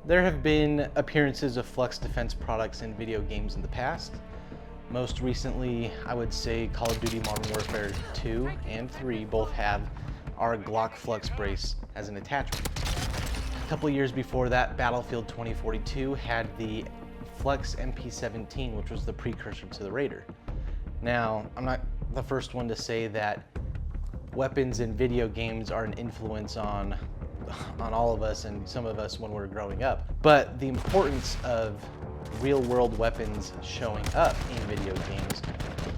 There have been appearances of Flux Defense products in video games in the past. Most recently, I would say Call of Duty Modern Warfare 2 and 3 both have our Glock Flux brace as an attachment. A couple years before that, Battlefield 2042 had the Flux MP17, which was the precursor to the Raider. Now, I'm not the first one to say that weapons in video games are an influence on all of us and some of us when we're growing up. But the importance of real-world weapons showing up in video games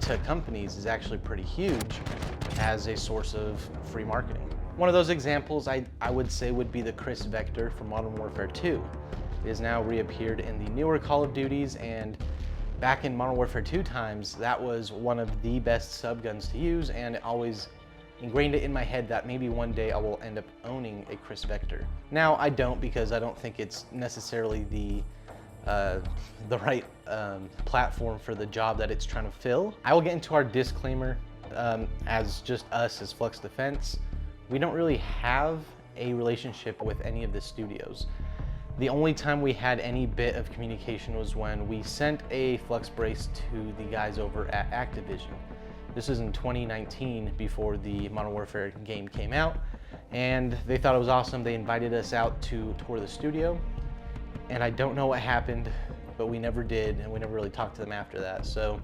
to companies is actually pretty huge as a source of free marketing. One of those examples I would say would be the Chris Vector from Modern Warfare 2. It has now reappeared in the newer Call of Duties, and back in Modern Warfare 2 times, that was one of the best subguns to use, and it always ingrained it in my head that maybe one day I will end up owning a Chris Vector. Now I don't, because I don't think it's necessarily the right platform for the job that it's trying to fill. I will get into our disclaimer. As just us as Flux Defense, we don't really have a relationship with any of the studios. The only time we had any bit of communication was when we sent a Flux brace to the guys over at Activision. This is in 2019, before the Modern Warfare game came out, and they thought it was awesome. They invited us out to tour the studio, and I don't know what happened, but we never did, and we never really talked to them after that. So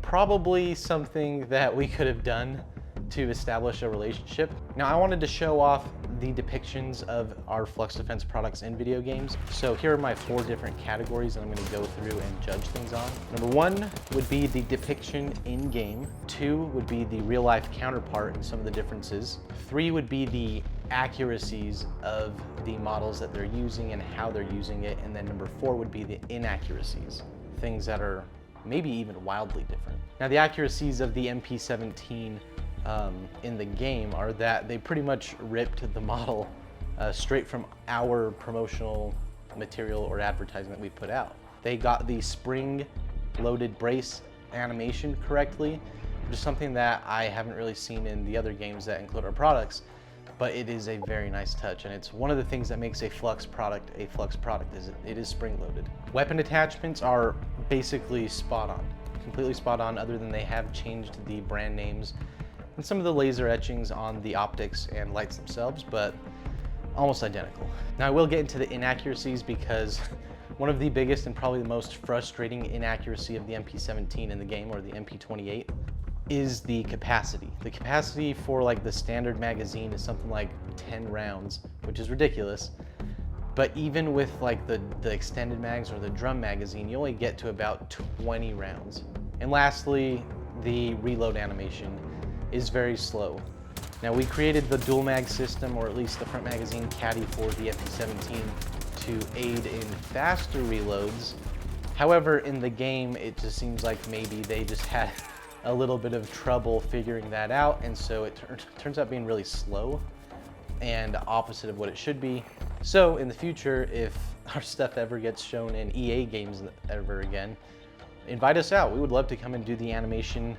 probably something that we could have done to establish a relationship. Now, I wanted to show off the depictions of our Flux Defense products in video games. So here are my 4 different categories that I'm going to go through and judge things on. Number 1 would be the depiction in game. 2 would be the real life counterpart and some of the differences. 3 would be the accuracies of the models that they're using and how they're using it. And then number 4 would be the inaccuracies, things that are maybe even wildly different. Now, the accuracies of the MP17 in the game are that they pretty much ripped the model straight from our promotional material or advertising that we put out. They got the spring-loaded brace animation correctly, which is something that I haven't really seen in the other games that include our products, but it is a very nice touch, and it's one of the things that makes a Flux product, is it is spring-loaded. Weapon attachments are basically spot on, completely spot on, other than they have changed the brand names and some of the laser etchings on the optics and lights themselves, but almost identical. Now, I will get into the inaccuracies, because one of the biggest and probably the most frustrating inaccuracy of the MP17 in the game, or the MP28, is the capacity. The capacity for like the standard magazine is something like 10 rounds, which is ridiculous. But even with like the extended mags or the drum magazine, you only get to about 20 rounds. And lastly, the reload animation is very slow. Now, we created the dual mag system, or at least the front magazine caddy, for the MP17 to aid in faster reloads. However, in the game, it just seems like maybe they just had a little bit of trouble figuring that out, and so it turns out being really slow and opposite of what it should be. So in the future, if our stuff ever gets shown in EA games ever again, invite us out. We would love to come and do the animation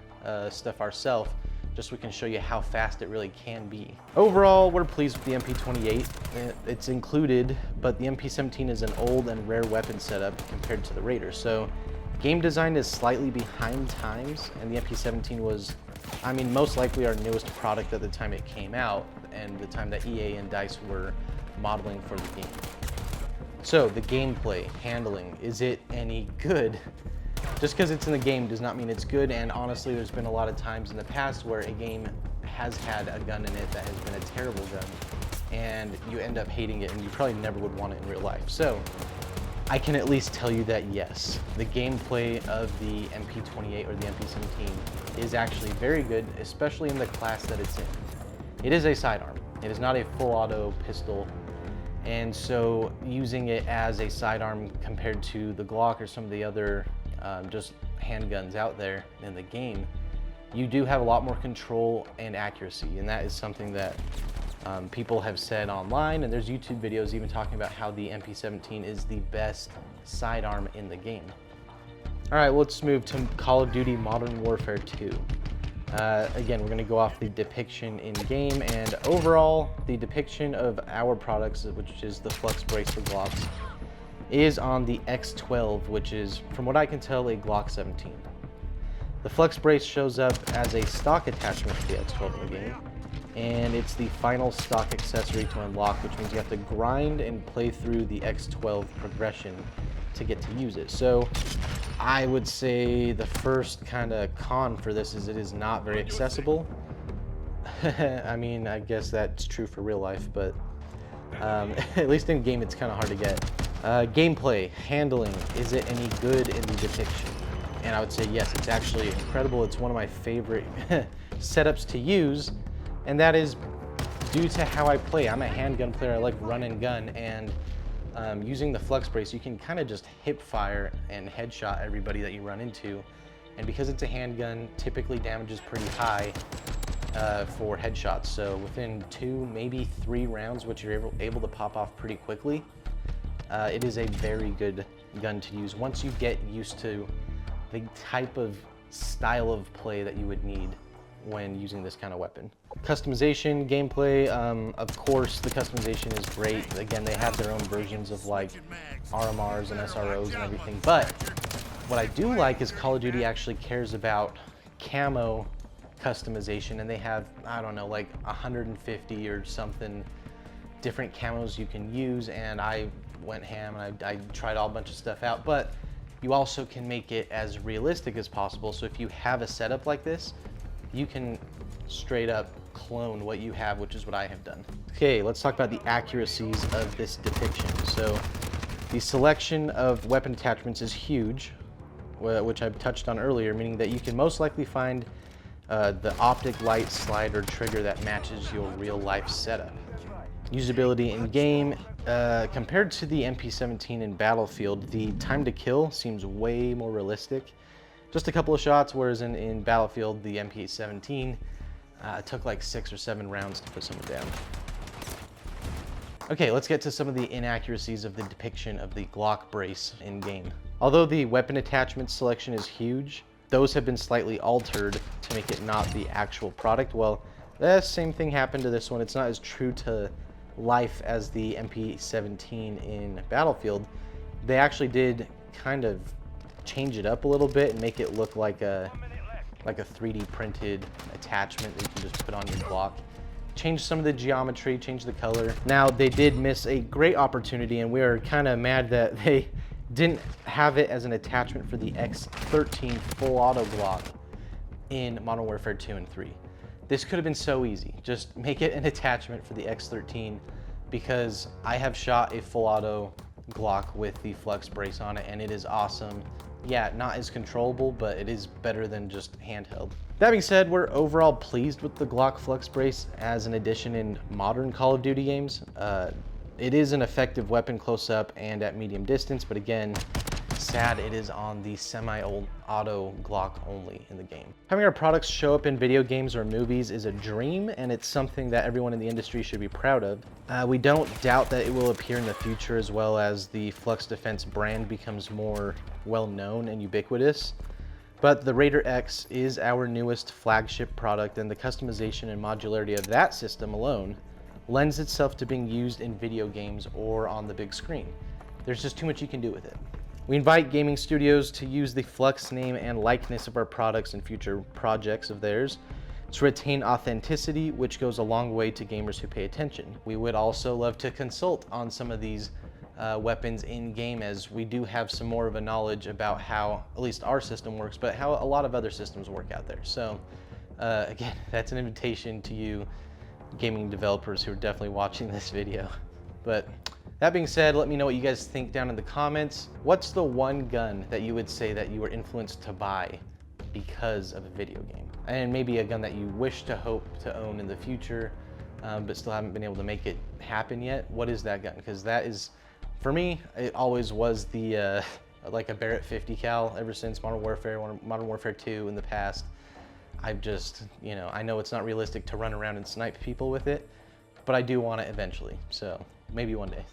stuff ourselves, just so we can show you how fast it really can be. Overall, we're pleased with the MP28. It's included, but the MP17 is an old and rare weapon setup compared to the Raider. So game design is slightly behind times, and the MP17 was, I mean, most likely our newest product at the time it came out, and the time that EA and DICE were modeling for the game. So the gameplay, handling, is it any good? Just because it's in the game does not mean it's good, and honestly, there's been a lot of times in the past where a game has had a gun in it that has been a terrible gun, and you end up hating it, and you probably never would want it in real life. So I can at least tell you that yes, the gameplay of the MP28 or the MP17 is actually very good, especially in the class that it's in. It is a sidearm. It is not a full auto pistol, and so using it as a sidearm compared to the Glock or some of the other just handguns out there in the game, you do have a lot more control and accuracy, and that is something that people have said online, and there's YouTube videos even talking about how the MP17 is the best sidearm in the game. All right, let's move to Call of Duty Modern Warfare 2. Again, we're going to go off the depiction in game, and overall, the depiction of our products, which is the Flux brace for Glocks, is on the X12, which is, from what I can tell, a Glock 17. The Flux brace shows up as a stock attachment to the X12 in the game, and it's the final stock accessory to unlock, which means you have to grind and play through the X12 progression to get to use it. So I would say the first kind of con for this is it is not very accessible. I mean, I guess that's true for real life, but at least in game it's kind of hard to get. Gameplay, handling, is it any good in the depiction? And I would say yes, it's actually incredible. It's one of my favorite setups to use, and that is due to how I play. I'm a handgun player, I like run and gun, and using the Flux brace, you can kind of just hip fire and headshot everybody that you run into. And because it's a handgun, typically damage is pretty high for headshots. So within 2, maybe 3 rounds, which you're able to pop off pretty quickly, it is a very good gun to use once you get used to the type of style of play that you would need when using this kind of weapon. Customization, gameplay, of course the customization is great. Again, they have their own versions of like RMRs and SROs and everything, but what I do like is Call of Duty actually cares about camo customization, and they have, I don't know, like 150 or something different camos you can use, and I went ham and I tried all a bunch of stuff out, but you also can make it as realistic as possible. So if you have a setup like this, you can straight up clone what you have, which is what I have done. Okay, let's talk about the accuracies of this depiction. So the selection of weapon attachments is huge, which I've touched on earlier, meaning that you can most likely find the optic light slide or trigger that matches your real life setup. Usability in game, compared to the MP17 in Battlefield, the time to kill seems way more realistic. Just a couple of shots, whereas in Battlefield, the MP17 took like 6 or 7 rounds to put someone down. Okay, let's get to some of the inaccuracies of the depiction of the Glock brace in game. Although the weapon attachment selection is huge, those have been slightly altered to make it not the actual product. Well, the same thing happened to this one. It's not as true to life as the MP17 in Battlefield. They actually did kind of change it up a little bit and make it look like a 3D printed attachment that you can just put on your Glock. Change some of the geometry, change the color. Now, they did miss a great opportunity, and we are kind of mad that they didn't have it as an attachment for the X13 full auto Glock in Modern Warfare 2 and 3. This could have been so easy. Just make it an attachment for the X13, because I have shot a full auto Glock with the Flux brace on it, and it is awesome. Yeah, not as controllable, but it is better than just handheld. That being said, we're overall pleased with the Glock Flux brace as an addition in modern Call of Duty games. It is an effective weapon close up and at medium distance, but again, sad it is on the semi-auto Glock only in the game. Having our products show up in video games or movies is a dream, and it's something that everyone in the industry should be proud of. We don't doubt that it will appear in the future, as well as the Flux Defense brand becomes more well-known and ubiquitous. But the Raider X is our newest flagship product, and the customization and modularity of that system alone lends itself to being used in video games or on the big screen. There's just too much you can do with it. We invite gaming studios to use the Flux name and likeness of our products in future projects of theirs to retain authenticity, which goes a long way to gamers who pay attention. We would also love to consult on some of these weapons in game, as we do have some more of a knowledge about how at least our system works, but how a lot of other systems work out there. So again, that's an invitation to you gaming developers who are definitely watching this video. But that being said, let me know what you guys think down in the comments. What's the one gun that you would say that you were influenced to buy because of a video game? And maybe a gun that you wish to hope to own in the future, but still haven't been able to make it happen yet. What is that gun? Because that is, for me, it always was the like a Barrett 50 cal ever since Modern Warfare 2 in the past. I've just, you know, I know it's not realistic to run around and snipe people with it, but I do want it eventually. So maybe one day.